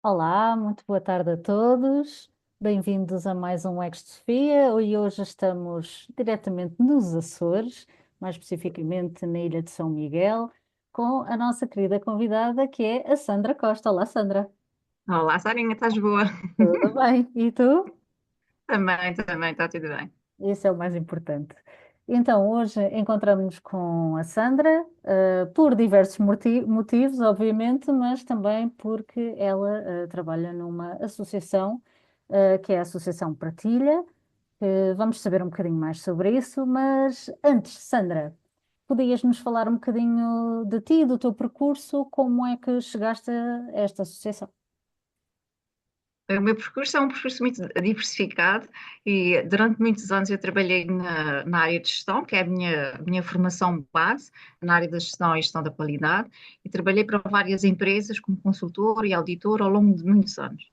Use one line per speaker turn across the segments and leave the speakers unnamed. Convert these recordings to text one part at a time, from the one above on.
Olá, muito boa tarde a todos. Bem-vindos a mais um Ex de Sofia. E hoje estamos diretamente nos Açores, mais especificamente na Ilha de São Miguel, com a nossa querida convidada que é a Sandra Costa. Olá, Sandra.
Olá, Sarinha, estás boa?
Tudo bem? E tu?
Também, está tudo bem.
Isso é o mais importante. Então, hoje encontramos-nos com a Sandra, por diversos motivos, obviamente, mas também porque ela, trabalha numa associação, que é a Associação Partilha. Vamos saber um bocadinho mais sobre isso, mas antes, Sandra, podias nos falar um bocadinho de ti, do teu percurso, como é que chegaste a esta associação?
O meu percurso é um percurso muito diversificado e durante muitos anos eu trabalhei na área de gestão, que é a minha formação base, na área da gestão e gestão da qualidade, e trabalhei para várias empresas como consultor e auditor ao longo de muitos anos.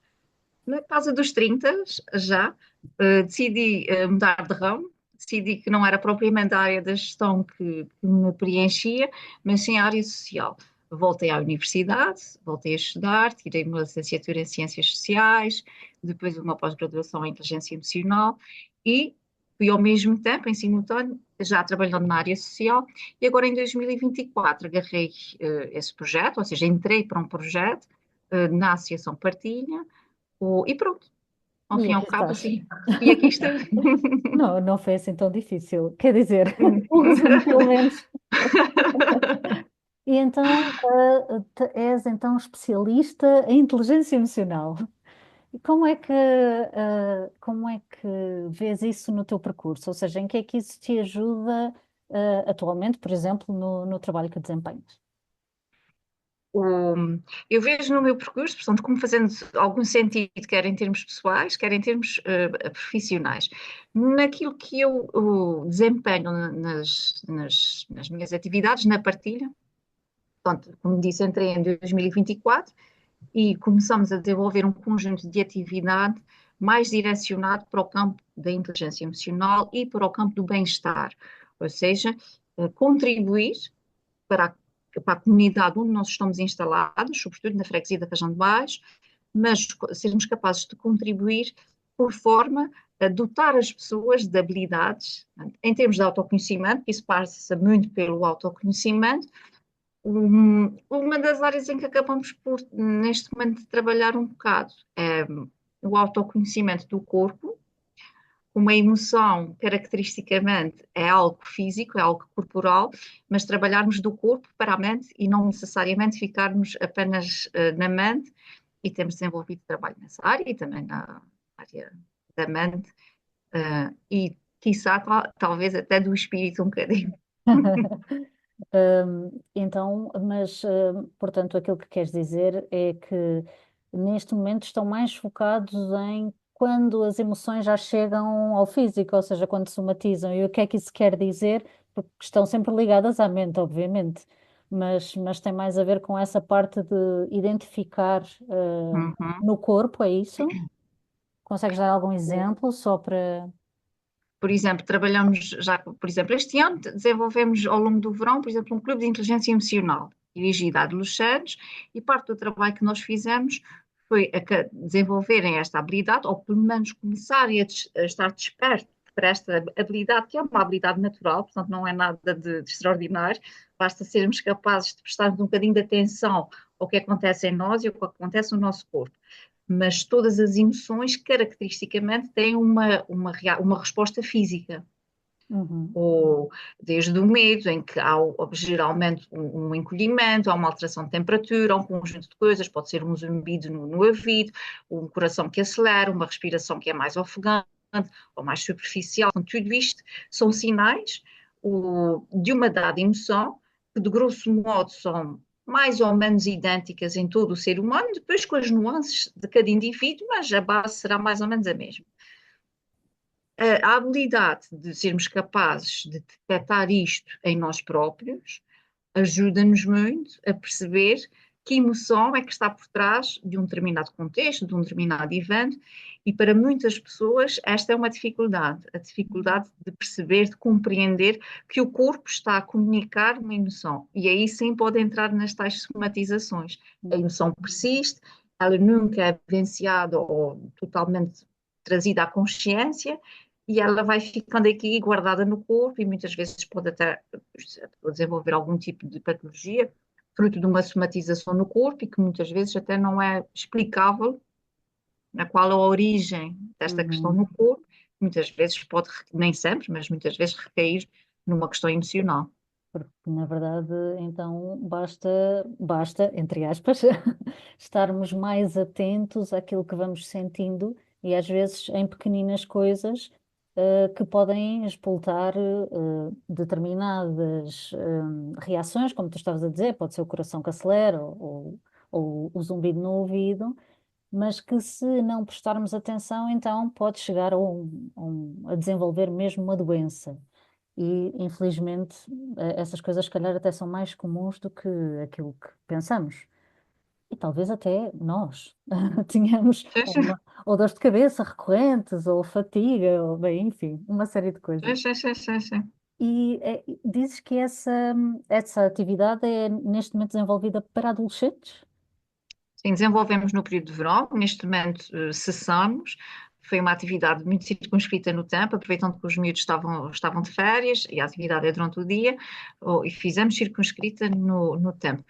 Na casa dos 30, já, decidi mudar de ramo, decidi que não era propriamente a área da gestão que me preenchia, mas sim a área social. Voltei à universidade, voltei a estudar, tirei uma licenciatura em Ciências Sociais, depois uma pós-graduação em Inteligência Emocional e fui ao mesmo tempo, em simultâneo, já trabalhando na área social e agora em 2024 agarrei esse projeto, ou seja, entrei para um projeto na Associação Partilha, e pronto, ao
E
fim e ao
aqui
cabo,
estás.
assim. E aqui estou.
Não, não foi assim tão difícil. Quer dizer, o resumo, pelo menos. E então, és então especialista em inteligência emocional. E como é que vês isso no teu percurso? Ou seja, em que é que isso te ajuda, atualmente, por exemplo, no trabalho que desempenhas?
O- eu vejo no meu percurso, portanto, como fazendo algum sentido, quer em termos pessoais, quer em termos profissionais. Naquilo que eu desempenho nas minhas atividades, na partilha, portanto, como disse, entrei em 2024 e começamos a desenvolver um conjunto de atividade mais direcionado para o campo da inteligência emocional e para o campo do bem-estar, ou seja, contribuir para para a comunidade onde nós estamos instalados, sobretudo na freguesia da Cajão de Baixo, mas sermos capazes de contribuir por forma a dotar as pessoas de habilidades, em termos de autoconhecimento, que isso passa muito pelo autoconhecimento. Uma das áreas em que acabamos por, neste momento, trabalhar um bocado é o autoconhecimento do corpo. Uma emoção, caracteristicamente, é algo físico, é algo corporal, mas trabalharmos do corpo para a mente e não necessariamente ficarmos apenas na mente, e temos desenvolvido trabalho nessa área e também na área da mente, e, quiçá, talvez até do espírito um bocadinho.
Então, mas, portanto, aquilo que queres dizer é que neste momento estão mais focados em quando as emoções já chegam ao físico, ou seja, quando somatizam. E o que é que isso quer dizer? Porque estão sempre ligadas à mente, obviamente, mas tem mais a ver com essa parte de identificar,
Uhum.
no corpo, é isso? Consegues dar algum exemplo só para.
Por exemplo, trabalhamos já, por exemplo, este ano desenvolvemos ao longo do verão, por exemplo, um clube de inteligência emocional dirigido a adolescentes e parte do trabalho que nós fizemos foi desenvolverem esta habilidade, ou pelo menos começarem a estar desperto para esta habilidade, que é uma habilidade natural, portanto não é nada de extraordinário, basta sermos capazes de prestarmos um bocadinho de atenção ao que acontece em nós e ao que acontece no nosso corpo, mas todas as emoções caracteristicamente têm uma resposta física.
Uhum.
Ou desde o medo, em que há geralmente um encolhimento, há uma alteração de temperatura, há um conjunto de coisas, pode ser um zumbido no ouvido, um coração que acelera, uma respiração que é mais ofegante ou mais superficial. Então, tudo isto são sinais de uma dada emoção, que de grosso modo são mais ou menos idênticas em todo o ser humano, depois com as nuances de cada indivíduo, mas a base será mais ou menos a mesma. A habilidade de sermos capazes de detectar isto em nós próprios ajuda-nos muito a perceber que emoção é que está por trás de um determinado contexto, de um determinado evento, e para muitas pessoas esta é uma dificuldade, a dificuldade de perceber, de compreender que o corpo está a comunicar uma emoção, e aí sim pode entrar nas tais somatizações. A emoção persiste, ela nunca é vivenciada ou totalmente trazida à consciência, e ela vai ficando aqui guardada no corpo e muitas vezes pode até desenvolver algum tipo de patologia, fruto de uma somatização no corpo e que muitas vezes até não é explicável, na qual a origem desta questão
Uhum.
no corpo, muitas vezes pode, nem sempre, mas muitas vezes recair numa questão emocional.
Porque, na verdade, então basta, entre aspas, estarmos mais atentos àquilo que vamos sentindo e às vezes em pequeninas coisas que podem expultar determinadas reações, como tu estavas a dizer, pode ser o coração que acelera ou o zumbido no ouvido, mas que se não prestarmos atenção, então pode chegar a desenvolver mesmo uma doença. E, infelizmente, essas coisas, se calhar, até são mais comuns do que aquilo que pensamos. E talvez até nós tenhamos ou dores de cabeça recorrentes, ou fatiga, ou bem, enfim, uma série de coisas.
Sim, sim, sim, sim, sim.
E dizes que essa atividade é neste momento desenvolvida para adolescentes?
Sim, desenvolvemos no período de verão, neste momento cessamos. Foi uma atividade muito circunscrita no tempo, aproveitando que os miúdos estavam de férias e a atividade é durante o dia, e fizemos circunscrita no tempo.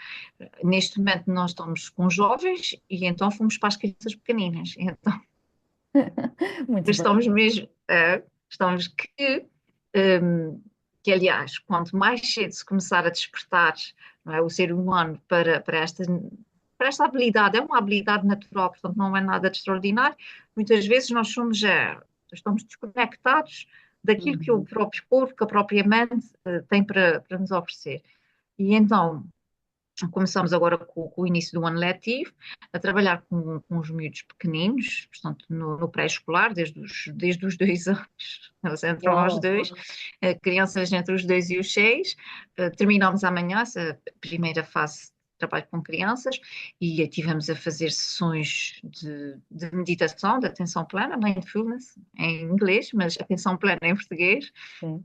Neste momento nós estamos com jovens e então fomos para as crianças pequeninas. Então
Muito bem.
estamos mesmo, estamos que aliás, quanto mais cedo se começar a despertar, não é, o ser humano para esta habilidade, é uma habilidade natural, portanto não é nada de extraordinário. Muitas vezes nós estamos desconectados daquilo que o
Uhum.
próprio corpo, que a própria mente tem para nos oferecer. E então, começamos agora com o início do ano letivo, a trabalhar com os miúdos pequeninos, portanto, no pré-escolar, desde os 2 anos, eles entram aos
Uau!
dois, crianças entre os 2 e os 6. Terminamos amanhã essa primeira fase de trabalho com crianças e tivemos a fazer sessões de meditação, de atenção plena, mindfulness, em inglês, mas atenção plena em português,
Sim.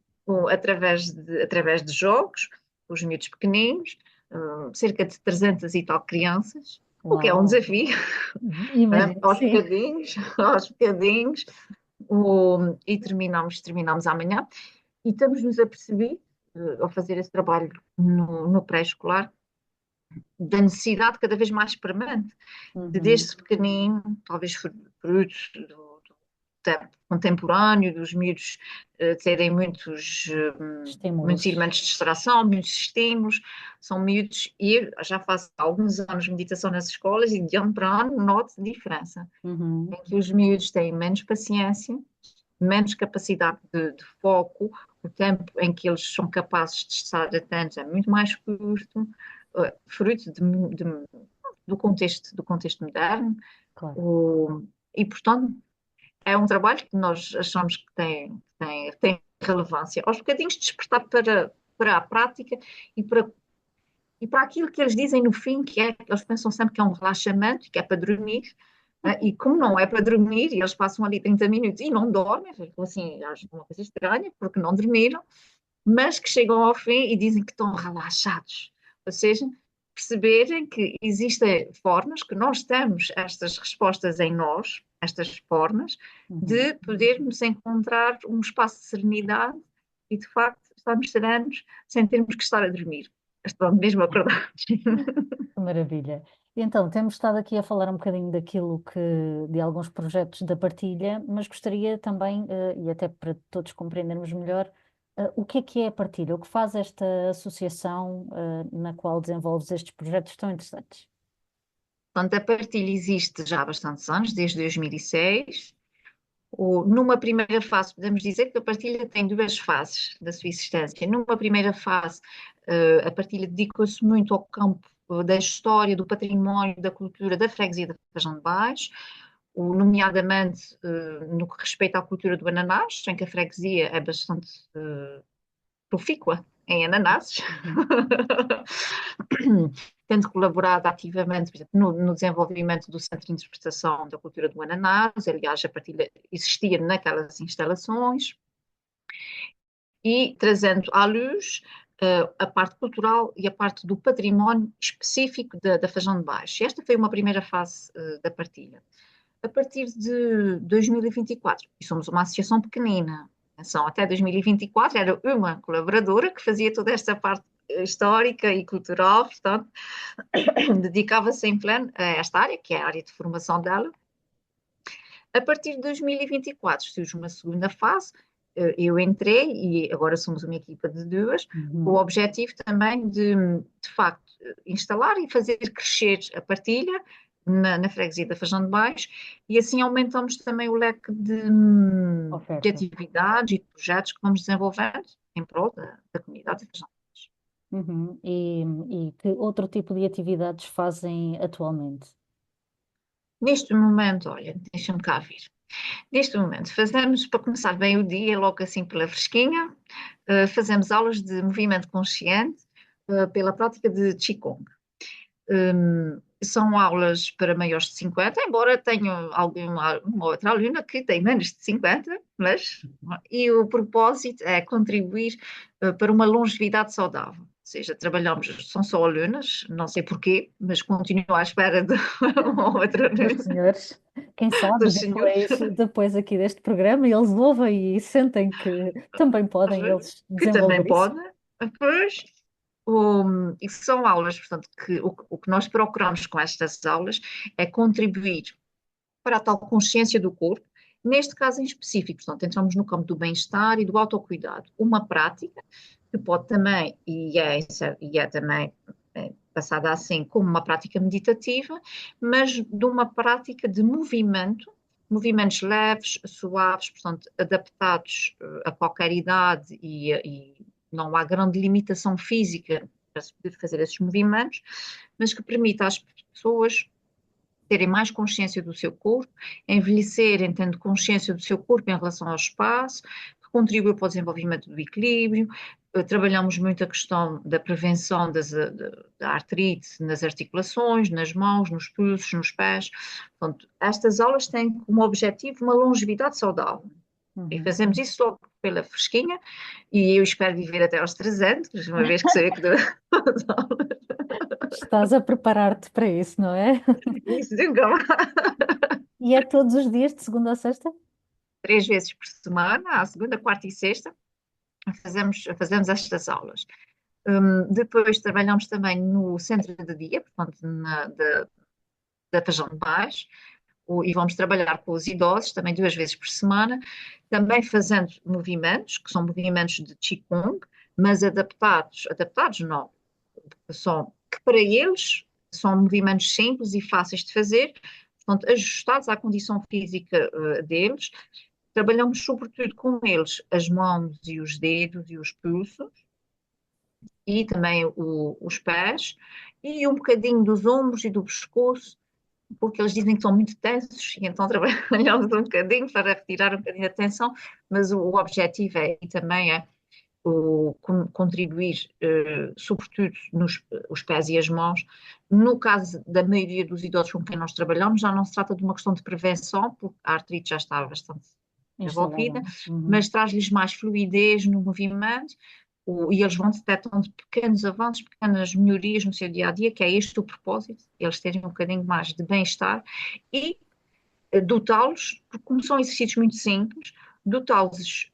através de jogos, os miúdos pequeninos, cerca de 300 e tal crianças, o que é um
Uau!
desafio,
Imagino que
aos
sim.
bocadinhos, aos bocadinhos, e terminamos amanhã. E estamos-nos a perceber, ao fazer esse trabalho no pré-escolar, da necessidade cada vez mais permanente de
Uhum.
desde pequenino, talvez fruto do tempo contemporâneo, dos miúdos terem muitos
Estímulos.
elementos de distração, muitos estímulos, são miúdos, e eu já faço alguns anos de meditação nas escolas e de ano para ano noto diferença,
Uhum.
em que os miúdos têm menos paciência, menos capacidade de foco, o tempo em que eles são capazes de estar atentos é muito mais curto, fruto do contexto moderno,
Claro.
o, e portanto é um trabalho que nós achamos que tem relevância. Aos bocadinhos despertar para a prática e para aquilo que eles dizem no fim, que é, eles pensam sempre que é um relaxamento, que é para dormir, e como não é para dormir, e eles passam ali 30 minutos e não dormem, assim, acho uma coisa estranha, porque não dormiram, mas que chegam ao fim e dizem que estão relaxados. Ou seja, perceberem que existem formas, que nós temos estas respostas em nós, estas formas,
Uhum.
de podermos encontrar um espaço de serenidade e, de facto, estarmos serenos sem termos que estar a dormir. Estamos mesmo acordados.
Que maravilha. Então, temos estado aqui a falar um bocadinho de alguns projetos da partilha, mas gostaria também, e até para todos compreendermos melhor, o que é a partilha? O que faz esta associação, na qual desenvolves estes projetos tão interessantes?
Portanto, a partilha existe já há bastantes anos, desde 2006. Numa primeira fase, podemos dizer que a partilha tem duas fases da sua existência. Numa primeira fase, a partilha dedicou-se muito ao campo da história, do património, da cultura da freguesia da Feijão de Baixo, nomeadamente no que respeita à cultura do ananás, em que a freguesia é bastante profícua em ananases,
Uhum.
tendo colaborado ativamente, por exemplo, no desenvolvimento do Centro de Interpretação da Cultura do Ananás. Aliás, a partilha existia naquelas instalações, e trazendo à luz a parte cultural e a parte do património específico da Fajão de Baixo. Esta foi uma primeira fase da partilha. A partir de 2024, e somos uma associação pequenina, atenção, até 2024 era uma colaboradora que fazia toda esta parte histórica e cultural, portanto, dedicava-se em pleno a esta área, que é a área de formação dela. A partir de 2024 surge uma segunda fase, eu entrei e agora somos uma equipa de duas, com o
Uhum.
objetivo também de facto, instalar e fazer crescer a partilha na freguesia da Fajão de Baixo e assim aumentamos também o leque de
Oferta.
atividades e de projetos que vamos desenvolvendo em prol da comunidade de Fajão.
Uhum. E que outro tipo de atividades fazem atualmente?
Neste momento, olha, deixa-me cá vir. Neste momento, fazemos, para começar bem o dia, logo assim pela fresquinha, fazemos aulas de movimento consciente, pela prática de Qigong. São aulas para maiores de 50, embora tenha alguma uma outra aluna que tem menos de 50, e o propósito é contribuir para uma longevidade saudável. Ou seja, trabalhamos, são só alunas, não sei porquê, mas continuo à espera de uma outra
Dos
aluna,
senhores, quem sabe
dos senhores,
depois aqui deste programa eles ouvem e sentem que também podem eles
que também
desenvolver isso.
pode. Pois, e são aulas, portanto, que o que nós procuramos com estas aulas é contribuir para a tal consciência do corpo, neste caso em específico, portanto, entramos no campo do bem-estar e do autocuidado. Uma prática que pode também, e é também passada assim como uma prática meditativa, mas de uma prática de movimento, movimentos leves, suaves, portanto, adaptados a qualquer idade e não há grande limitação física para se poder fazer esses movimentos, mas que permita às pessoas terem mais consciência do seu corpo, envelhecerem tendo consciência do seu corpo em relação ao espaço, que contribui para o desenvolvimento do equilíbrio. Trabalhamos muito a questão da prevenção da artrite nas articulações, nas mãos, nos pulsos, nos pés. Portanto, estas aulas têm como objetivo uma longevidade saudável. E
Uhum.
fazemos isso logo pela fresquinha, e eu espero viver até aos 300, uma vez que sei que dou as aulas.
Estás a preparar-te para isso, não é?
Isso nunca mais.
E é todos os dias, de segunda a sexta?
3 vezes por semana, à segunda, quarta e sexta, fazemos estas aulas. Depois trabalhamos também no centro de dia, portanto, da Fajão de Baixo, e vamos trabalhar com os idosos também 2 vezes por semana, também fazendo movimentos, que são movimentos de Qigong, mas adaptados não, são que para eles são movimentos simples e fáceis de fazer, portanto, ajustados à condição física deles. Trabalhamos sobretudo com eles as mãos e os dedos e os pulsos e também os pés e um bocadinho dos ombros e do pescoço, porque eles dizem que são muito tensos e então trabalhamos um bocadinho para retirar um bocadinho a tensão, mas o objetivo é e também é contribuir, sobretudo nos os pés e as mãos. No caso da maioria dos idosos com quem nós trabalhamos, já não se trata de uma questão de prevenção, porque a artrite já está bastante
Instalada.
envolvida,
Uhum.
mas traz-lhes mais fluidez no movimento e eles vão detectando pequenos avanços, pequenas melhorias no seu dia a dia, que é este o propósito, eles terem um bocadinho mais de bem-estar e dotá-los, porque como são exercícios muito simples, dotá-los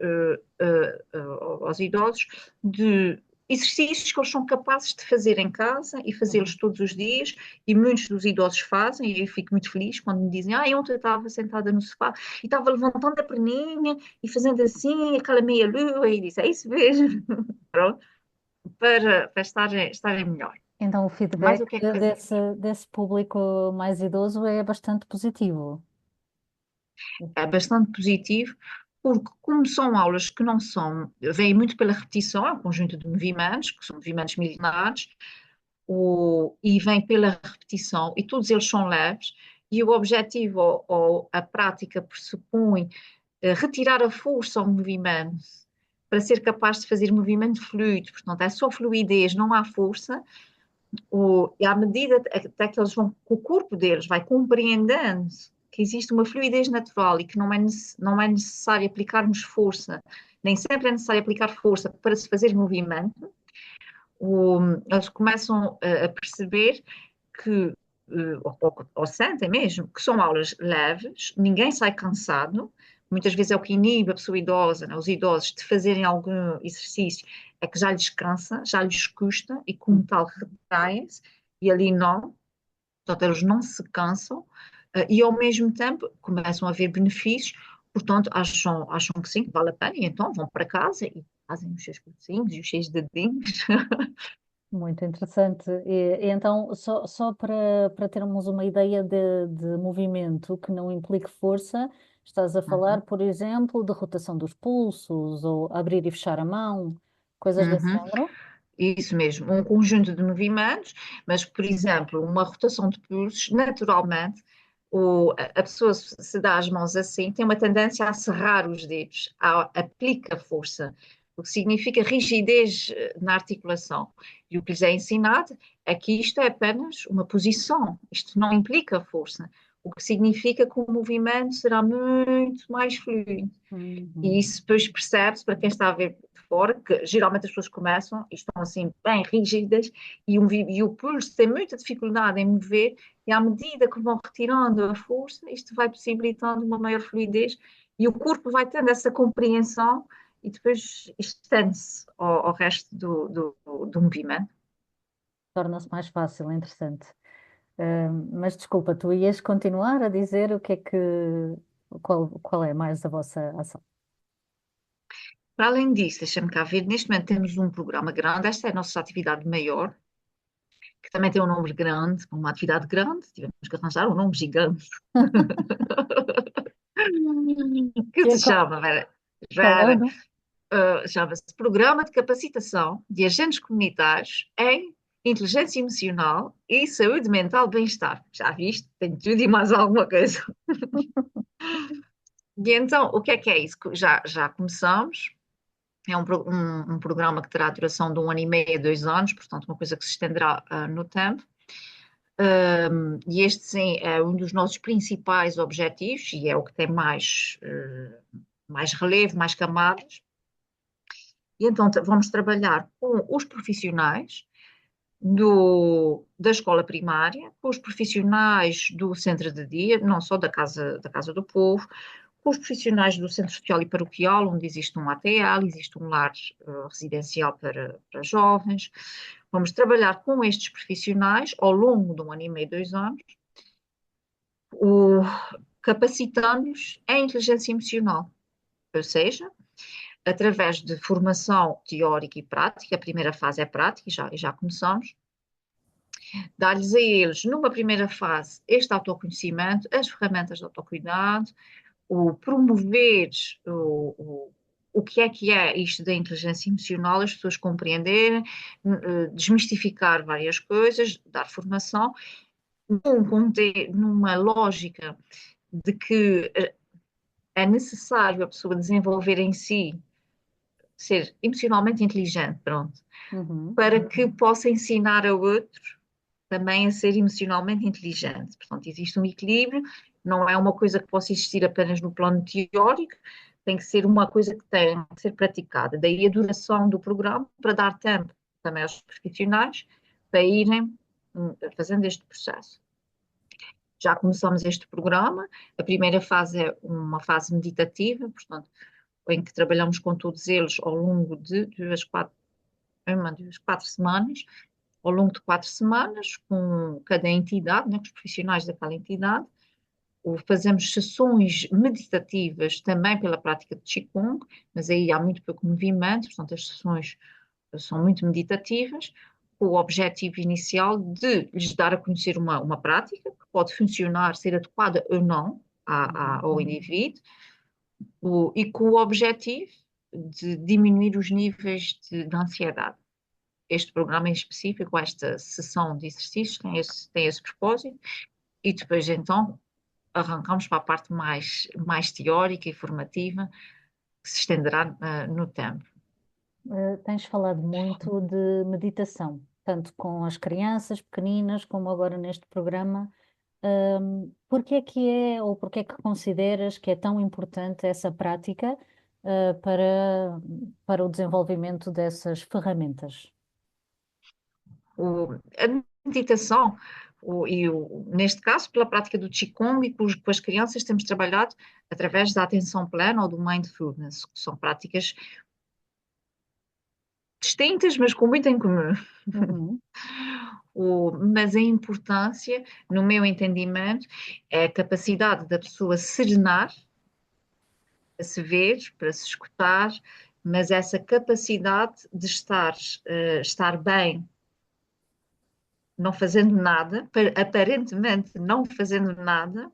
aos idosos de exercícios que eles são capazes de fazer em casa e
Uhum.
fazê-los todos os dias, e muitos dos idosos fazem, e eu fico muito feliz quando me dizem, ontem eu estava sentada no sofá e estava levantando a perninha e fazendo assim, aquela meia-lua, e disse, é isso mesmo, pronto, para estarem melhor.
Então, o
Mais o
feedback
que é que fazemos?
desse público mais idoso é bastante positivo.
É bastante positivo, porque como são aulas que não são, vêm muito pela repetição, é um conjunto de movimentos, que são movimentos milenares, e vem pela repetição, e todos eles são leves, e o objetivo ou a prática pressupõe retirar a força ao movimento, para ser capaz de fazer movimento fluido, portanto é só fluidez, não há força, e à medida até que eles vão, que o corpo deles vai compreendendo que existe uma fluidez natural e que não é necessário aplicarmos força, nem sempre é necessário aplicar força para se fazer movimento, Eles começam a perceber que, ou sentem mesmo, que são aulas leves, ninguém sai cansado. Muitas vezes é o que inibe a pessoa idosa, né, os idosos, de fazerem algum exercício, é que já lhes cansa, já lhes custa, e como tal retraem-se, e ali não. Portanto, eles não se cansam, e ao mesmo tempo começam a ver benefícios, portanto, acham que sim, que vale a pena, e então vão para casa e fazem os seus passinhos e os seus dedinhos.
Muito interessante. E então, só para termos uma ideia de movimento que não implique força, estás a falar,
Uhum.
por exemplo, de rotação dos pulsos ou abrir e fechar a mão, coisas desse
Uhum.
género?
Isso mesmo, um conjunto de movimentos, mas, por exemplo, uma rotação de pulsos, naturalmente, a pessoa se dá as mãos assim, tem uma tendência a cerrar os dedos, aplica força, o que significa rigidez na articulação. E o que lhes é ensinado é que isto é apenas uma posição, isto não implica força, o que significa que o movimento será muito mais fluido. E
Uhum.
isso depois percebe-se para quem está a ver de fora, que geralmente as pessoas começam e estão assim bem rígidas e o pulso tem muita dificuldade em mover, e à medida que vão retirando a força, isto vai possibilitando uma maior fluidez e o corpo vai tendo essa compreensão e depois estende-se ao resto do movimento.
Torna-se mais fácil, é interessante. Mas desculpa, tu ias continuar a dizer o que é que, qual é mais a vossa ação?
Para além disso, deixa-me cá ver, neste momento temos um programa grande, esta é a nossa atividade maior, que também tem um nome grande, uma atividade grande, tivemos que arranjar um nome gigante, que
Que é
se chama,
qual é o
Vera,
nome?
chama-se Programa de Capacitação de Agentes Comunitários em Inteligência Emocional e Saúde Mental Bem-Estar. Já viste? Tem tudo e mais alguma coisa. E então, o que é isso? Já começamos. É um programa que terá a duração de 1 ano e meio a 2 anos, portanto, uma coisa que se estenderá no tempo. E este, sim, é um dos nossos principais objetivos e é o que tem mais relevo, mais camadas. E então vamos trabalhar com os profissionais da escola primária, com os profissionais do centro de dia, não só da Casa do Povo, com os profissionais do centro social e paroquial, onde existe um ATL, existe um lar residencial para jovens. Vamos trabalhar com estes profissionais ao longo de 1 ano e meio, 2 anos, o, capacitando-nos em inteligência emocional, ou seja, através de formação teórica e prática. A primeira fase é prática, e já começamos. Dar-lhes a eles, numa primeira fase, este autoconhecimento, as ferramentas de autocuidado, o promover o que é isto da inteligência emocional, as pessoas compreenderem, desmistificar várias coisas, dar formação, numa lógica de que é necessário a pessoa desenvolver em si, ser emocionalmente inteligente, pronto,
Uhum.
para que possa ensinar a outros também a ser emocionalmente inteligente. Portanto, existe um equilíbrio, não é uma coisa que possa existir apenas no plano teórico, tem que ser uma coisa que tem que ser praticada. Daí a duração do programa, para dar tempo também aos profissionais para irem fazendo este processo. Já começamos este programa, a primeira fase é uma fase meditativa, portanto, em que trabalhamos com todos eles ao longo de 4 semanas, ao longo de 4 semanas, com cada entidade, né, com os profissionais daquela entidade. Fazemos sessões meditativas também pela prática de Qigong, mas aí há muito pouco movimento, portanto as sessões são muito meditativas, com o objetivo inicial de lhes dar a conhecer uma prática que pode funcionar, ser adequada ou não
Uhum.
ao indivíduo, e com o objetivo de diminuir os níveis de ansiedade. Este programa em específico, esta sessão de exercícios, tem esse propósito, e depois então arrancamos para a parte mais teórica e formativa, que se estenderá no tempo.
Tens falado muito de meditação, tanto com as crianças pequeninas como agora neste programa. Porquê é que é, ou porquê é que consideras que é tão importante essa prática, para o desenvolvimento dessas ferramentas?
A meditação, neste caso, pela prática do Qigong e com as crianças, temos trabalhado através da atenção plena ou do mindfulness, que são práticas distintas, mas com muito em comum.
Uhum,
Mas a importância, no meu entendimento, é a capacidade da pessoa serenar, para se ver, para se escutar, mas essa capacidade de estar bem, não fazendo nada, aparentemente não fazendo nada,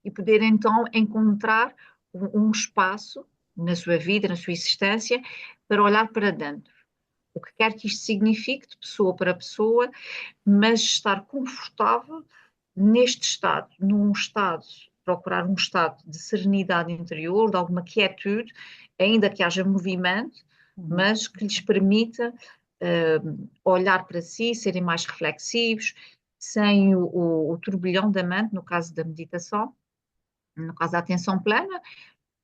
e poder então encontrar um espaço na sua vida, na sua existência, para olhar para dentro. O que quer que isto signifique, de pessoa para pessoa, mas estar confortável neste estado, procurar um estado de serenidade interior, de alguma quietude, ainda que haja movimento,
uhum.
mas que lhes permita olhar para si, serem mais reflexivos, sem o turbilhão da mente, no caso da meditação, no caso da atenção plena,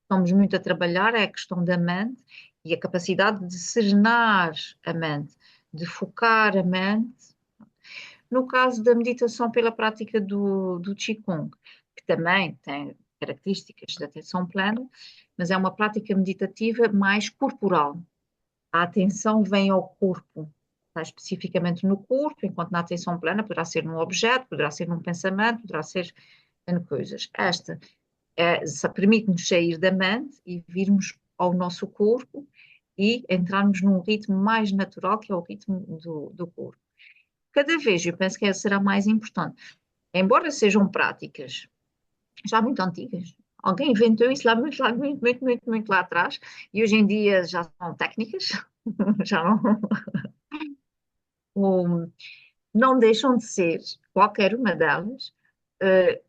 estamos muito a trabalhar é a questão da mente e a capacidade de serenar a mente, de focar a mente. No caso da meditação pela prática do Qigong, que também tem características de atenção plena, mas é uma prática meditativa mais corporal. A atenção vem ao corpo, está especificamente no corpo, enquanto na atenção plena poderá ser num objeto, poderá ser num pensamento, poderá ser em coisas. Esta permite-nos sair da mente e virmos ao nosso corpo e entrarmos num ritmo mais natural, que é o ritmo do corpo. Cada vez eu penso que essa será mais importante. Embora sejam práticas já muito antigas, alguém inventou isso muito lá atrás, e hoje em dia já são técnicas, já um, não deixam de ser, qualquer uma delas,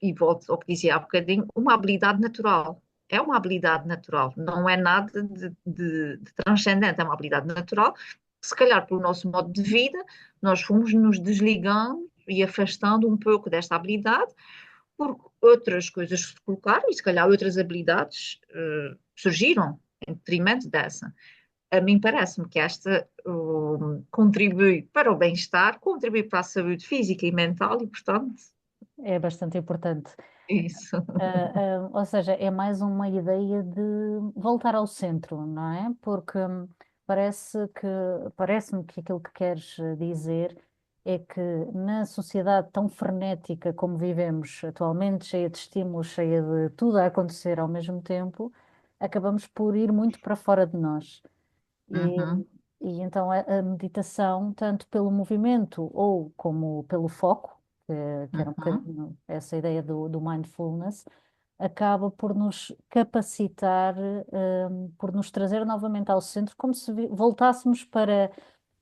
e volto ao que dizia há bocadinho, uma habilidade natural. É uma habilidade natural, não é nada de transcendente, é uma habilidade natural. Se calhar, pelo nosso modo de vida, nós fomos nos desligando e afastando um pouco desta habilidade, porque outras coisas se colocaram e se calhar outras habilidades surgiram em detrimento dessa. A mim parece-me que esta contribui para o bem-estar, contribui para a saúde física e mental e, portanto,
É bastante importante.
isso.
Ou seja, é mais uma ideia de voltar ao centro, não é? Porque parece-me que aquilo que queres dizer é que na sociedade tão frenética como vivemos atualmente, cheia de estímulos, cheia de tudo a acontecer ao mesmo tempo, acabamos por ir muito para fora de nós. E,
Uhum,
e então a meditação, tanto pelo movimento ou como pelo foco, que era um
uhum,
bocadinho essa ideia do mindfulness, acaba por nos capacitar, por nos trazer novamente ao centro, como se voltássemos para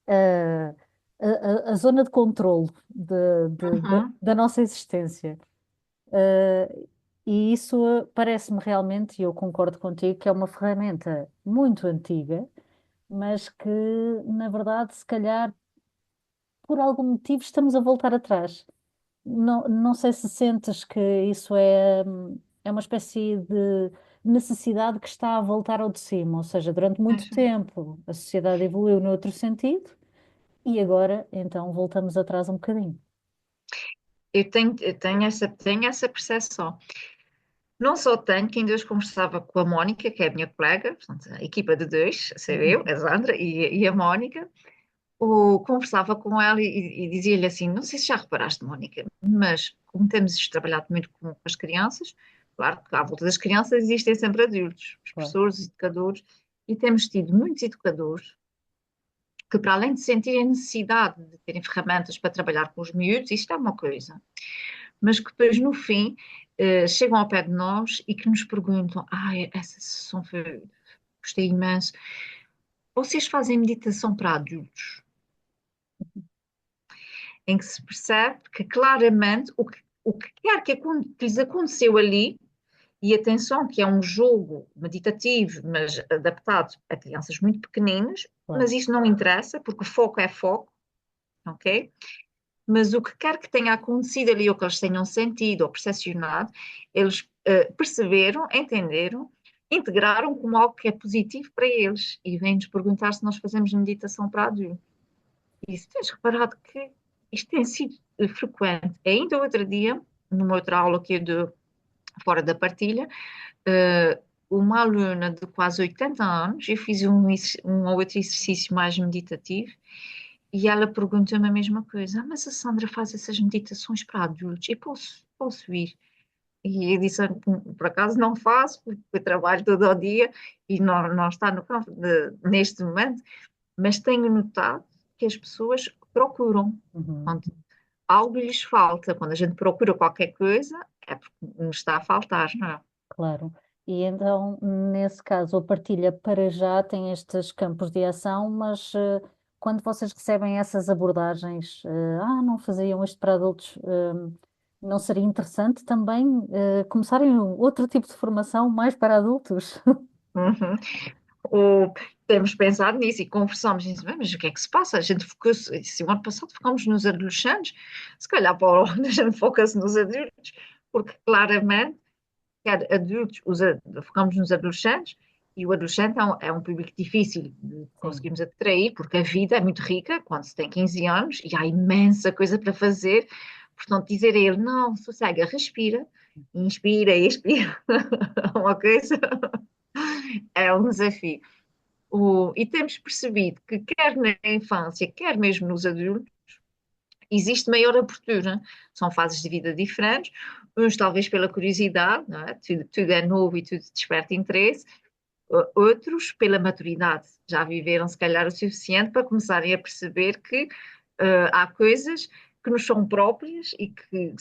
eh, a zona de controle
uhum.
da nossa existência. E isso parece-me realmente, e eu concordo contigo, que é uma ferramenta muito antiga, mas que, na verdade, se calhar, por algum motivo, estamos a voltar atrás. Não sei se sentes que isso é uma espécie de necessidade que está a voltar ao de cima, ou seja, durante muito tempo a sociedade evoluiu no outro sentido e agora, então, voltamos atrás um bocadinho.
Eu tenho essa percepção. Não só tenho, que ainda hoje conversava com a Mónica, que é a minha colega, portanto, a equipa de dois, ser eu, a Sandra e a Mónica, conversava com ela e dizia-lhe assim: não sei se já reparaste, Mónica, mas como temos trabalhado muito com as crianças, claro que à volta das crianças existem sempre adultos, os
Claro.
professores, os educadores, e temos tido muitos educadores que, para além de sentirem a necessidade de terem ferramentas para trabalhar com os miúdos, isto é uma coisa, mas que depois, no fim, chegam ao pé de nós e que nos perguntam: essa sessão foi, gostei imenso. Vocês fazem meditação para adultos? Em que se percebe que claramente o que quer que lhes aconteceu ali, e atenção, que é um jogo meditativo, mas adaptado a crianças muito pequeninas,
Claro.
mas isso não interessa, porque o foco é foco, ok? Mas o que quer que tenha acontecido ali, ou que eles tenham sentido ou percepcionado, eles perceberam, entenderam, integraram como algo que é positivo para eles e vêm-nos perguntar se nós fazemos meditação para adultos. E se tens reparado que isto tem sido frequente. Ainda outro dia, numa outra aula que é de fora da partilha, eh, uma aluna de quase 80 anos, eu fiz um ou outro exercício mais meditativo, e ela perguntou-me a mesma coisa: "Ah, mas a Sandra faz essas meditações para adultos, e posso ir?" E eu disse: Por acaso não faço, porque eu trabalho todo o dia e não está no campo neste momento, mas tenho notado que as pessoas procuram.
Uhum.
Quando algo lhes falta, quando a gente procura qualquer coisa, é porque nos está a faltar, não é?
Claro. E então, nesse caso, a partilha para já tem estes campos de ação, mas quando vocês recebem essas abordagens, não faziam isto para adultos, não seria interessante também começarem outro tipo de formação mais para adultos?
Uhum. Ou temos pensado nisso e conversamos nisso, mas o que é que se passa? A gente focou-se, se o ano passado focámos nos adolescentes, se calhar para o ano a gente foca-se nos adultos, porque claramente, quer adultos, focamos nos adolescentes, e o adolescente é um público difícil de
Sim.
conseguirmos atrair, porque a vida é muito rica quando se tem 15 anos e há imensa coisa para fazer. Portanto, dizer a ele, não, sossega, respira, inspira, expira, uma coisa, é um desafio. E temos percebido que, quer na infância, quer mesmo nos adultos, existe maior abertura. São fases de vida diferentes, uns talvez pela curiosidade, não é? Tudo é novo e tudo desperta interesse, outros pela maturidade. Já viveram, se calhar, o suficiente para começarem a perceber que há coisas que nos são próprias e que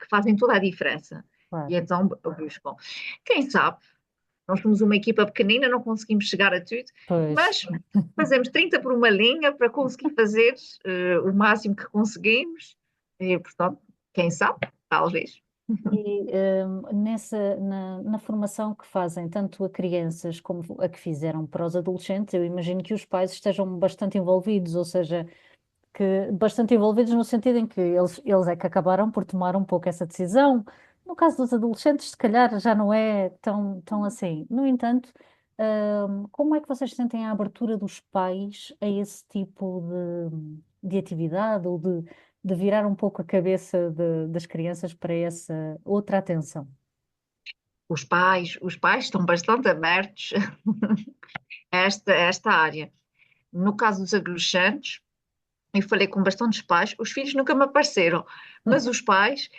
fazem toda a diferença. E
Claro.
então buscam. Quem sabe nós somos uma equipa pequenina, não conseguimos chegar a tudo,
Pois.
mas fazemos 30 por uma linha para conseguir fazer o máximo que conseguimos. E, portanto, quem sabe, talvez.
E na formação que fazem, tanto a crianças como a que fizeram para os adolescentes, eu imagino que os pais estejam bastante envolvidos, ou seja, que bastante envolvidos no sentido em que eles é que acabaram por tomar um pouco essa decisão. No caso dos adolescentes, se calhar já não é tão assim. No entanto, como é que vocês sentem a abertura dos pais a esse tipo de atividade ou de virar um pouco a cabeça das crianças para essa outra atenção?
Os pais estão bastante abertos a esta área. No caso dos adolescentes, eu falei com bastantes pais, os filhos nunca me apareceram, mas os pais,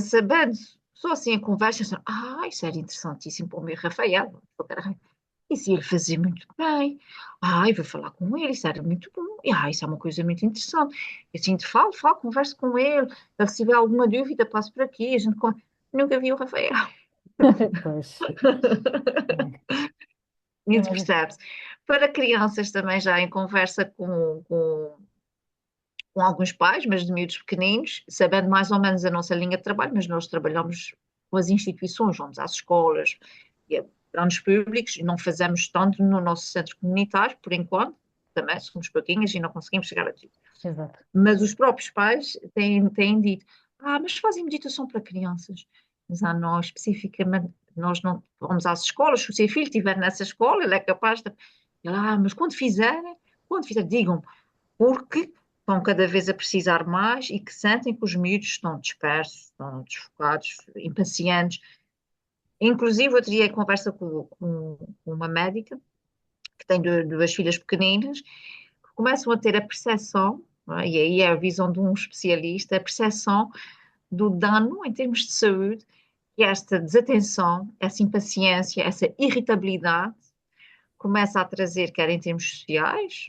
sabendo, só assim a conversa, disseram, isso era interessantíssimo para o meu Rafael. Isso ia-lhe fazer muito bem. Vou falar com ele, isso era muito bom. Isso é uma coisa muito interessante. Eu assim, falo, converso com ele. Se tiver alguma dúvida, passo por aqui. Nunca vi o Rafael.
Pois, é,
Isso
imagino.
percebe-se. Para crianças também já em conversa com alguns pais, mas de miúdos pequeninos, sabendo mais ou menos a nossa linha de trabalho, mas nós trabalhamos com as instituições, vamos às escolas, e a grandes públicos, e não fazemos tanto no nosso centro comunitário, por enquanto, também somos pouquinhos e não conseguimos chegar a tudo.
Exato.
Mas os próprios pais têm dito, mas fazem meditação para crianças. Mas nós, especificamente, nós não vamos às escolas, se o seu filho estiver nessa escola, ele é capaz de... mas quando fizerem, digam porque estão cada vez a precisar mais e que sentem que os miúdos estão dispersos, estão desfocados, impacientes. Inclusive, eu teria conversa com uma médica que tem duas filhas pequeninas, que começam a ter a percepção, não é? E aí é a visão de um especialista, a percepção do dano em termos de saúde que esta desatenção, essa impaciência, essa irritabilidade começa a trazer, quer em termos sociais,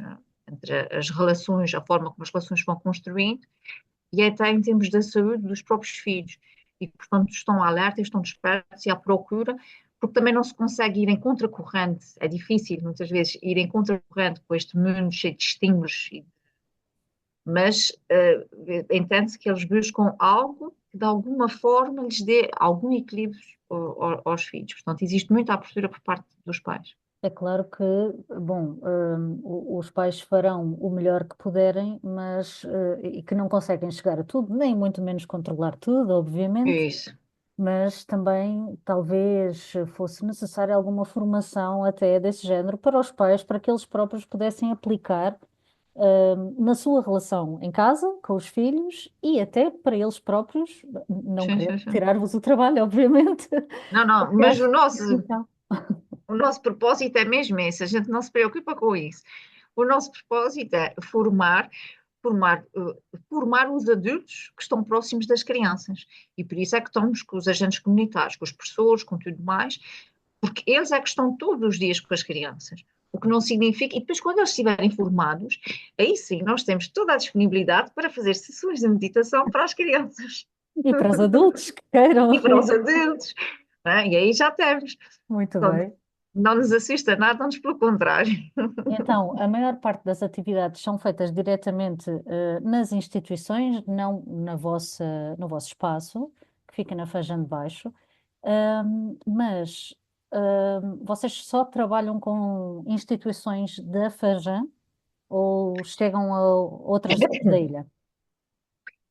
entre as relações, a forma como as relações vão construindo, e até em termos da saúde dos próprios filhos. E, portanto, estão alerta, estão despertos e à procura, porque também não se consegue ir em contracorrente. É difícil, muitas vezes, ir em contracorrente com este mundo cheio de estímulos, mas entende-se que eles buscam algo que, de alguma forma, lhes dê algum equilíbrio aos filhos. Portanto, existe muita abertura por parte dos pais.
É claro que, bom, os pais farão o melhor que puderem, mas e que não conseguem chegar a tudo, nem muito menos controlar tudo, obviamente,
Isso.
mas também talvez fosse necessária alguma formação até desse género para os pais, para que eles próprios pudessem aplicar na sua relação em casa, com os filhos e até para eles próprios, não
Sim,
querer
sim, sim.
tirar-vos o trabalho, obviamente.
Não, não,
Porque
mas
acho que então,
o nosso propósito é mesmo esse, a gente não se preocupa com isso. O nosso propósito é formar, formar os adultos que estão próximos das crianças. E por isso é que estamos com os agentes comunitários, com os professores, com tudo mais, porque eles é que estão todos os dias com as crianças. O que não significa, e depois, quando eles estiverem formados, aí sim nós temos toda a disponibilidade para fazer sessões de meditação para as crianças
e para os adultos que queiram,
e para os adultos, não é? E aí já temos.
muito
Portanto,
bem.
não nos assusta nada, antes pelo contrário.
Então, a maior parte das atividades são feitas diretamente, nas instituições, não no vosso espaço, que fica na Feijão de Baixo. Mas vocês só trabalham com instituições da Feijão ou chegam a outras zonas da ilha?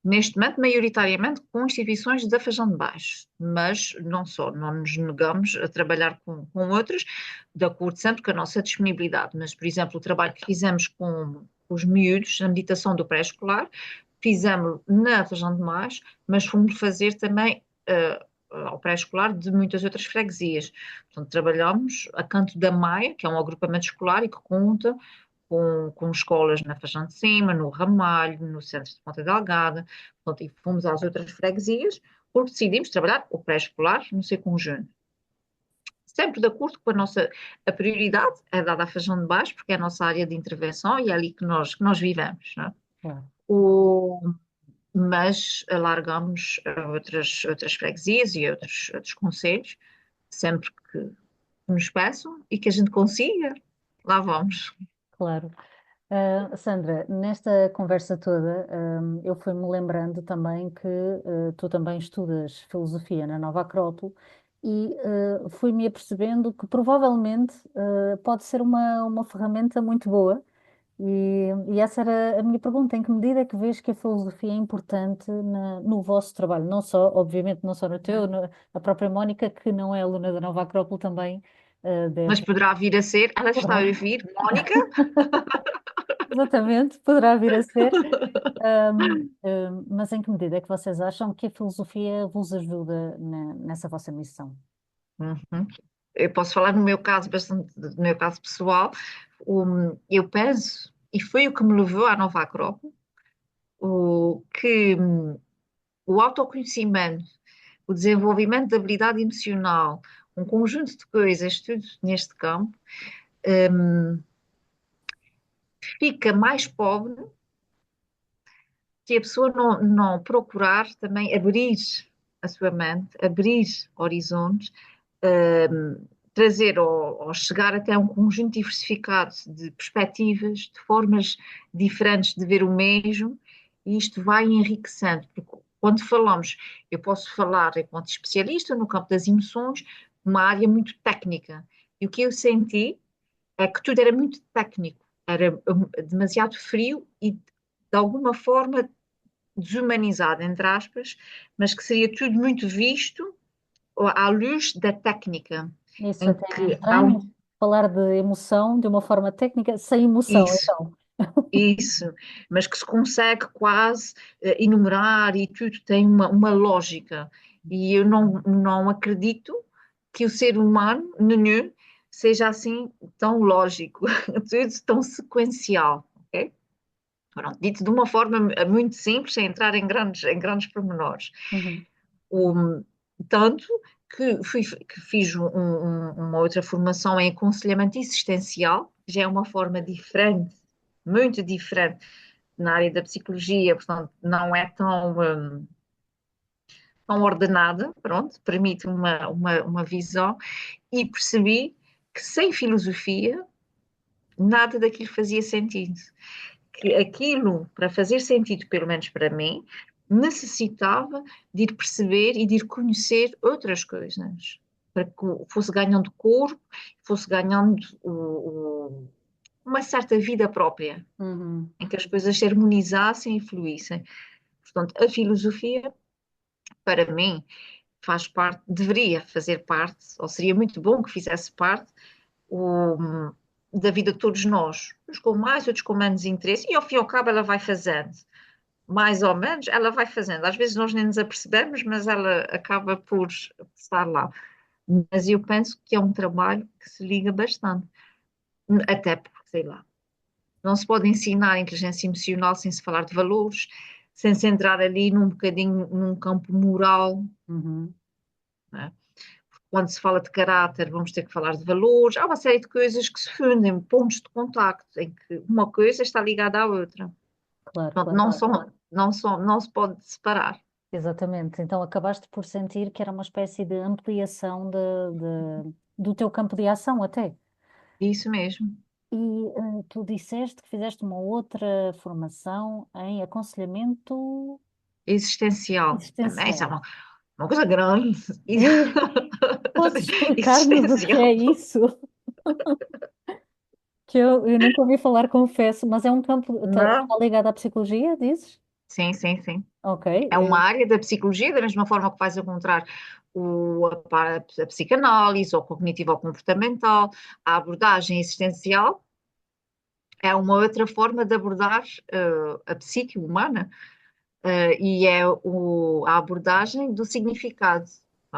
Neste momento, maioritariamente com instituições da Feijão de Baixo, mas não só, não nos negamos a trabalhar com outras, de acordo sempre com a nossa disponibilidade. Mas, por exemplo, o trabalho que fizemos com os miúdos na meditação do pré-escolar, fizemos na Feijão de Baixo, mas fomos fazer também ao pré-escolar de muitas outras freguesias. Portanto, trabalhamos a Canto da Maia, que é um agrupamento escolar e que conta com escolas na Fajã de Cima, no Ramalho, no centro de Ponta Delgada, portanto, e fomos às outras freguesias, porque decidimos trabalhar o pré-escolar no seu conjunto. Sempre de acordo com a prioridade é dada à Fajão de Baixo, porque é a nossa área de intervenção e é ali que nós vivemos, não é?
Claro,
O, mas alargamos a outras freguesias e outros concelhos, sempre que nos peçam e que a gente consiga, lá vamos.
claro. Sandra, nesta conversa toda, eu fui-me lembrando também que tu também estudas filosofia na Nova Acrópole e fui-me apercebendo que provavelmente pode ser uma ferramenta muito boa. E essa era a minha pergunta: em que medida é que vês que a filosofia é importante no vosso trabalho? Não só, obviamente, não só no teu, a própria Mónica, que não é aluna da Nova Acrópole, também
Mas
deve.
poderá vir a ser, ela está a
Poderá.
ouvir, Mónica,
Exatamente, poderá vir a ser. Mas em que medida é que vocês acham que a filosofia vos ajuda nessa vossa missão?
uhum. Eu posso falar no meu caso, bastante do meu caso pessoal. Eu penso, e foi o que me levou à Nova Acrópole, que o autoconhecimento, o desenvolvimento da habilidade emocional, um conjunto de coisas, tudo neste campo, hum, fica mais pobre se a pessoa não procurar também abrir a sua mente, abrir horizontes, trazer ou chegar até um conjunto diversificado de perspectivas, de formas diferentes de ver o mesmo, e isto vai enriquecendo, porque quando falamos, eu posso falar enquanto especialista no campo das emoções, uma área muito técnica, e o que eu senti é que tudo era muito técnico, era demasiado frio e de alguma forma desumanizado, entre aspas, mas que seria tudo muito visto à luz da técnica,
Isso
em
até é
que há
estranho, falar de emoção de uma forma técnica, sem emoção,
isso,
então.
isso, mas que se consegue quase enumerar e tudo tem uma lógica. E eu não acredito que o ser humano, nenhum, seja assim tão lógico, tudo tão sequencial, ok? Pronto, dito de uma forma muito simples, sem entrar em grandes pormenores.
Uhum.
Um, tanto que fiz uma outra formação em aconselhamento existencial, que já é uma forma diferente, muito diferente na área da psicologia, portanto, não é tão ordenada, pronto, permite uma visão, e percebi que sem filosofia nada daquilo fazia sentido. Que aquilo, para fazer sentido, pelo menos para mim, necessitava de ir perceber e de ir conhecer outras coisas, para que fosse ganhando corpo, fosse ganhando uma certa vida própria,
Uhum.
em que as coisas se harmonizassem e fluíssem. Portanto, a filosofia, para mim, faz parte, deveria fazer parte, ou seria muito bom que fizesse parte, da vida de todos nós, uns com mais, outros com menos interesse, e ao fim e ao cabo ela vai fazendo, mais ou menos, ela vai fazendo. Às vezes nós nem nos apercebemos, mas ela acaba por estar lá. Mas eu penso que é um trabalho que se liga bastante, até porque, sei lá, não se pode ensinar a inteligência emocional sem se falar de valores, sem se entrar ali num bocadinho num campo moral,
Uhum.
né? Quando se fala de caráter, vamos ter que falar de valores. Há uma série de coisas que se fundem, pontos de contacto, em que uma coisa está ligada à outra.
Claro,
Portanto,
claro.
não se pode separar.
Exatamente. Então acabaste por sentir que era uma espécie de ampliação do teu campo de ação até.
Isso mesmo.
E tu disseste que fizeste uma outra formação em aconselhamento
Existencial. Também, isso é
existencial.
uma coisa grande.
E podes explicar-nos o que é
Existencial.
isso? Que eu nunca ouvi falar, confesso, mas é um campo, está
Não?
ligado à psicologia, dizes?
Sim, sim, sim.
Ok.
É uma área da psicologia, da mesma forma que vais encontrar a psicanálise ou cognitivo-comportamental, a abordagem existencial é uma outra forma de abordar a psique humana, e é a abordagem do significado,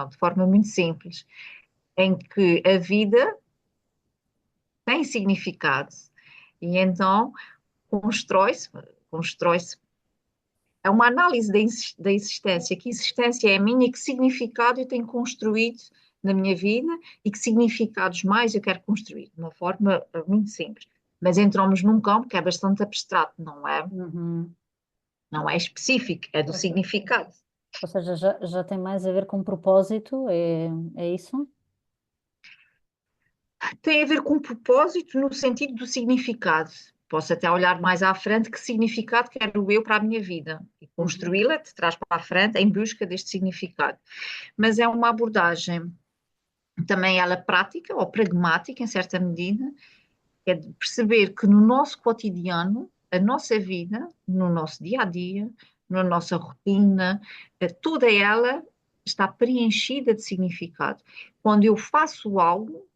de forma muito simples, em que a vida tem significado e então constrói-se, constrói-se. É uma análise da existência, que existência é a minha e que significado eu tenho construído na minha vida e que significados mais eu quero construir, de uma forma muito simples. Mas entramos num campo que é bastante abstrato,
Uhum.
não é específico, é do
Ou se-
significado.
ou seja, já tem mais a ver com propósito, é isso?
Tem a ver com propósito no sentido do significado. Posso até olhar mais à frente que significado quero eu para a minha vida e
Uhum.
construí-la de trás para a frente em busca deste significado. Mas é uma abordagem também ela prática ou pragmática em certa medida, é de perceber que no nosso cotidiano, a nossa vida, no nosso dia a dia, na nossa rotina, toda ela está preenchida de significado. Quando eu faço algo,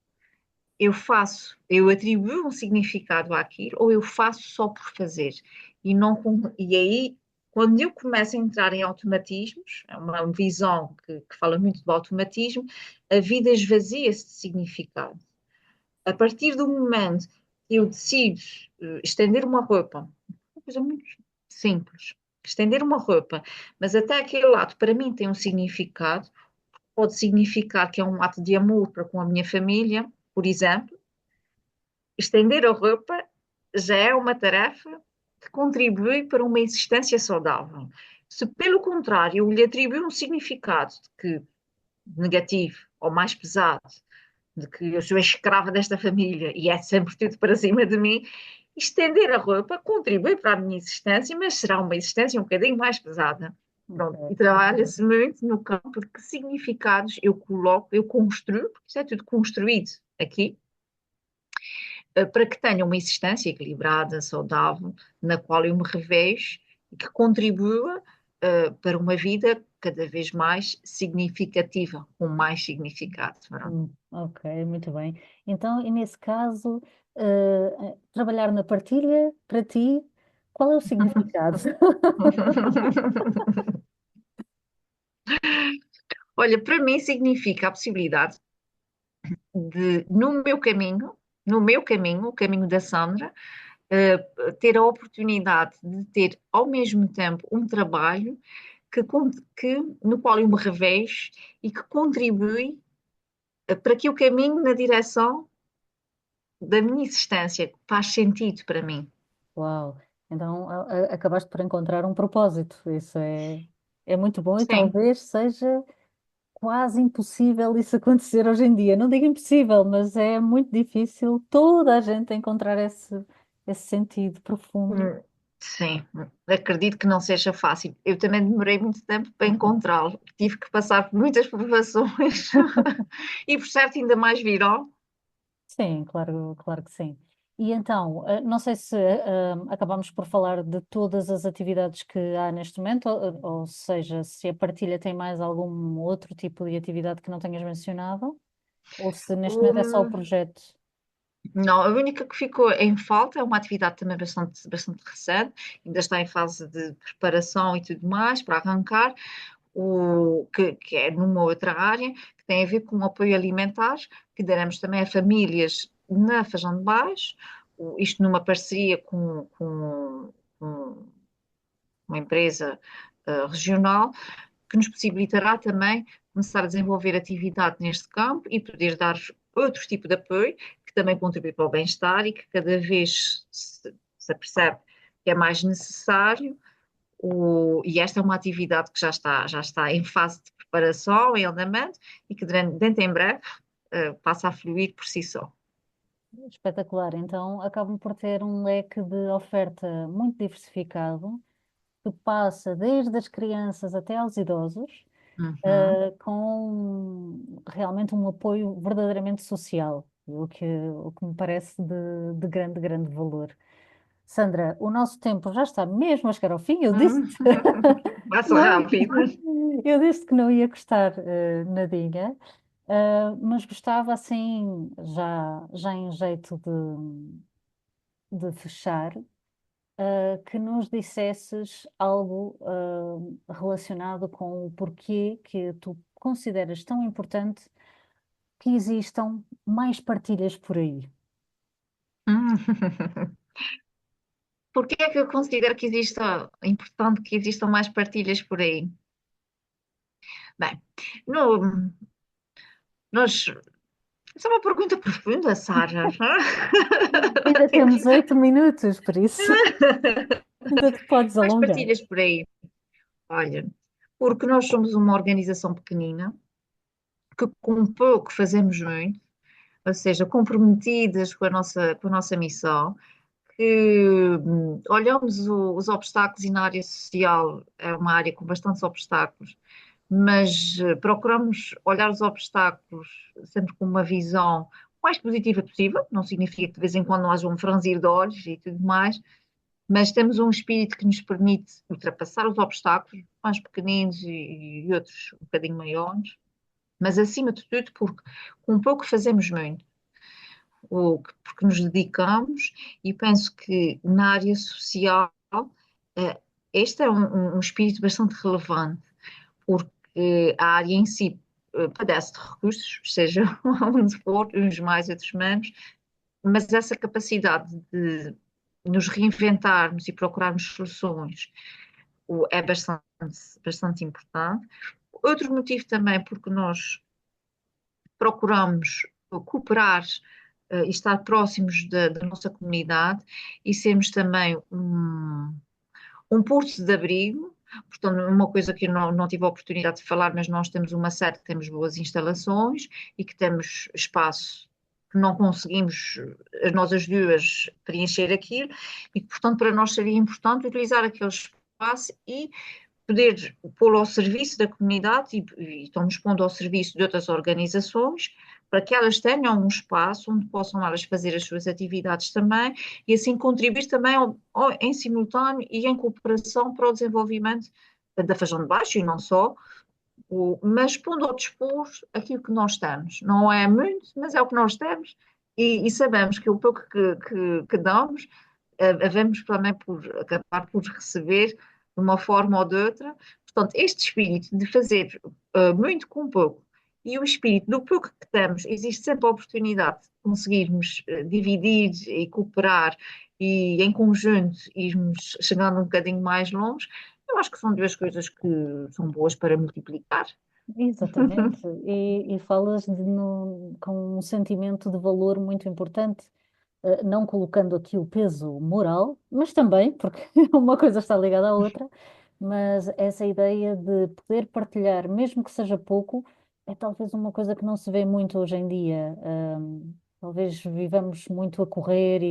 eu atribuo um significado àquilo ou eu faço só por fazer. E aí, quando eu começo a entrar em automatismos, é uma visão que fala muito do automatismo, a vida esvazia-se de significado. A partir do momento que eu decido estender uma roupa, uma coisa muito simples, estender uma roupa, mas até aquele lado para mim tem um significado, pode significar que é um ato de amor para com a minha família, por exemplo. Estender a roupa já é uma tarefa que contribui para uma existência saudável. Se, pelo contrário, eu lhe atribuo um significado de que negativo ou mais pesado, de que eu sou a escrava desta família e é sempre tudo para cima de mim, estender a roupa contribui para a minha existência, mas será uma existência um bocadinho mais pesada. Pronto, e
Ok.
trabalha-se muito no campo de que significados eu coloco, eu construo, porque isso é tudo construído aqui, para que tenha uma existência equilibrada, saudável, na qual eu me revejo e que contribua para uma vida cada vez mais significativa, com mais significado. Pronto.
Ok, muito bem. Então, e nesse caso, trabalhar na partilha, para ti, qual é o significado?
Olha, para mim significa a possibilidade de, no meu caminho, o caminho da Sandra, ter a oportunidade de ter ao mesmo tempo um trabalho no qual eu me revejo e que contribui para que eu caminhe na direção da minha existência, que faz sentido para mim.
Uau! Então, acabaste por encontrar um propósito. Isso é muito bom e
Sim.
talvez seja quase impossível isso acontecer hoje em dia. Não digo impossível, mas é muito difícil toda a gente encontrar esse sentido profundo.
Hum, Sim, acredito que não seja fácil. Eu também demorei muito tempo para encontrá-lo. Tive que passar por muitas provações e, por certo, ainda mais virão.
Sim, claro, claro que sim. E então, não sei se acabamos por falar de todas as atividades que há neste momento, ou seja, se a partilha tem mais algum outro tipo de atividade que não tenhas mencionado, ou se neste momento é só o
Um,
projeto.
Não, a única que ficou em falta é uma atividade também bastante recente, ainda está em fase de preparação e tudo mais para arrancar, que é numa outra área, que tem a ver com o apoio alimentar, que daremos também a famílias na Fajão de Baixo, isto numa parceria com uma empresa regional, que nos possibilitará também começar a desenvolver atividade neste campo e poder dar outro tipo de apoio, que também contribui para o bem-estar e que cada vez se apercebe que é mais necessário. E esta é uma atividade que já está em fase de preparação, em andamento, e que dentro em breve passa a fluir por si só.
Espetacular. Então, acabam por ter um leque de oferta muito diversificado, que passa desde as crianças até aos idosos,
Uhum.
com realmente um apoio verdadeiramente social, o que me parece de grande, grande valor. Sandra, o nosso tempo já está mesmo a chegar ao fim. Eu disse,
Hum. Passa
não,
rápido.
eu disse que não ia gostar, nadinha, mas gostava assim, já em jeito de fechar, que nos dissesses algo, relacionado com o porquê que tu consideras tão importante que existam mais partilhas por aí.
Hum. Porquê é que eu considero que exista, importante que existam mais partilhas por aí? Bem, no, nós, essa é uma pergunta profunda, Sara.
Ainda temos 8 minutos, por isso ainda te podes
Mais
alongar.
partilhas por aí. Olha, porque nós somos uma organização pequenina, que com pouco fazemos muito, ou seja, comprometidas com a nossa missão, que olhamos os obstáculos e na área social é uma área com bastantes obstáculos, mas procuramos olhar os obstáculos sempre com uma visão o mais positiva possível, não significa que de vez em quando não haja um franzir de olhos e tudo mais, mas temos um espírito que nos permite ultrapassar os obstáculos, mais pequeninos e outros um bocadinho maiores, mas acima de tudo porque com pouco fazemos muito, porque nos dedicamos e penso que na área social eh, este é um espírito bastante relevante, porque a área em si padece de recursos, seja onde for, uns mais, outros menos, mas essa capacidade de nos reinventarmos e procurarmos soluções é bastante importante. Outro motivo também porque nós procuramos cooperar e estar próximos da nossa comunidade e sermos também um porto de abrigo. Portanto, uma coisa que eu não tive a oportunidade de falar, mas nós temos uma sede que temos boas instalações e que temos espaço que não conseguimos, nós as duas, preencher aquilo, e que, portanto, para nós seria importante utilizar aquele espaço e poder pô-lo ao serviço da comunidade e estamos pondo ao serviço de outras organizações para que elas tenham um espaço onde possam elas fazer as suas atividades também e assim contribuir também em simultâneo e em cooperação para o desenvolvimento da Fajão de Baixo e não só, mas pondo ao dispor aquilo que nós temos. Não é muito, mas é o que nós temos e sabemos que o pouco que damos, havemos também por acabar por receber de uma forma ou de outra. Portanto, este espírito de fazer muito com pouco e o espírito do pouco que temos, existe sempre a oportunidade de conseguirmos dividir e cooperar e em conjunto irmos chegando um bocadinho mais longe. Eu acho que são duas coisas que são boas para multiplicar.
Exatamente. E falas com um sentimento de valor muito importante, não colocando aqui o peso moral, mas também, porque uma coisa está ligada à outra, mas essa ideia de poder partilhar, mesmo que seja pouco, é talvez uma coisa que não se vê muito hoje em dia. Talvez vivamos muito a correr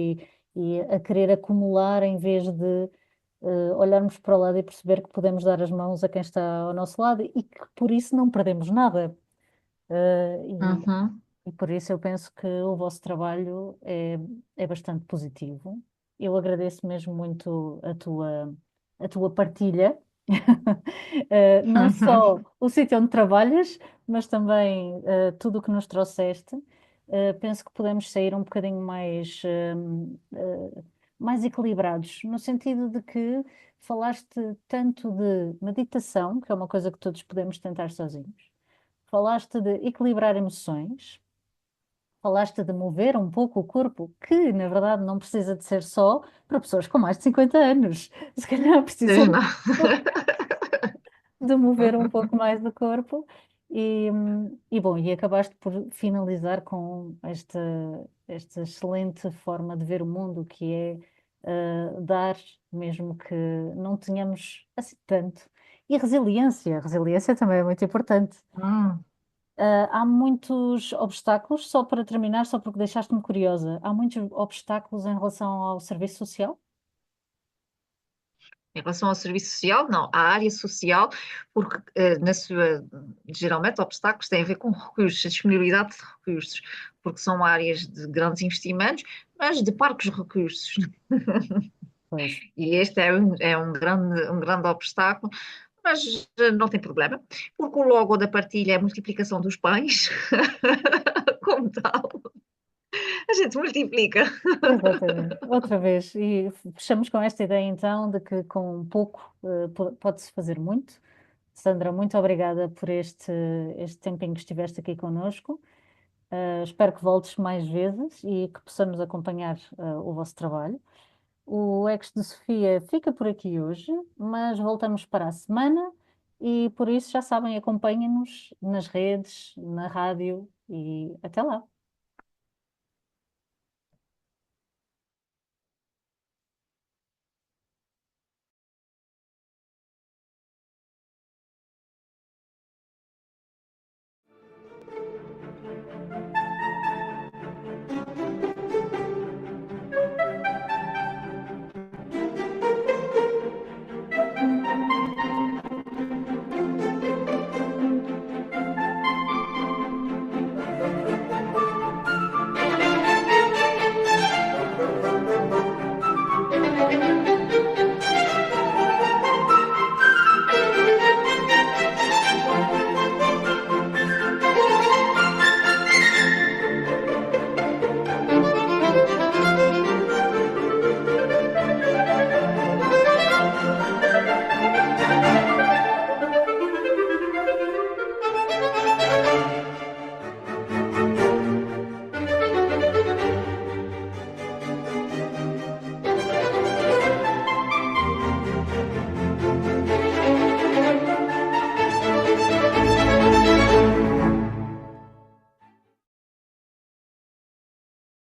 e a querer acumular em vez de olharmos para o lado e perceber que podemos dar as mãos a quem está ao nosso lado e que por isso não perdemos nada.
Uhum,
E por isso eu penso que o vosso trabalho é bastante positivo. Eu agradeço mesmo muito a tua partilha. Não
uhum,
só o sítio onde trabalhas, mas também tudo o que nos trouxeste. penso que podemos sair um bocadinho mais equilibrados, no sentido de que falaste tanto de meditação, que é uma coisa que todos podemos tentar sozinhos, falaste de equilibrar emoções, falaste de mover um pouco o corpo, que na verdade não precisa de ser só para pessoas com mais de 50 anos. Se calhar precisa
Não.
de mover um pouco mais do corpo. Bom, e acabaste por finalizar com esta excelente forma de ver o mundo, que é dar, mesmo que não tenhamos assim tanto. E resiliência, resiliência também é muito importante.
Hum.
Há muitos obstáculos, só para terminar, só porque deixaste-me curiosa, há muitos obstáculos em relação ao serviço social?
Em relação ao serviço social, não. A área social, porque geralmente obstáculos têm a ver com recursos, a disponibilidade de recursos, porque são áreas de grandes investimentos, mas de parcos recursos.
Pois,
E este é um grande obstáculo, mas não tem problema, porque o logo da partilha é a multiplicação dos pães, como tal. A gente multiplica.
exatamente. Outra vez, e fechamos com esta ideia então de que com pouco pode-se fazer muito. Sandra, muito obrigada por este tempinho que estiveste aqui connosco. Espero que voltes mais vezes e que possamos acompanhar o vosso trabalho. O Ex de Sofia fica por aqui hoje, mas voltamos para a semana e por isso já sabem, acompanhem-nos nas redes, na rádio e até lá.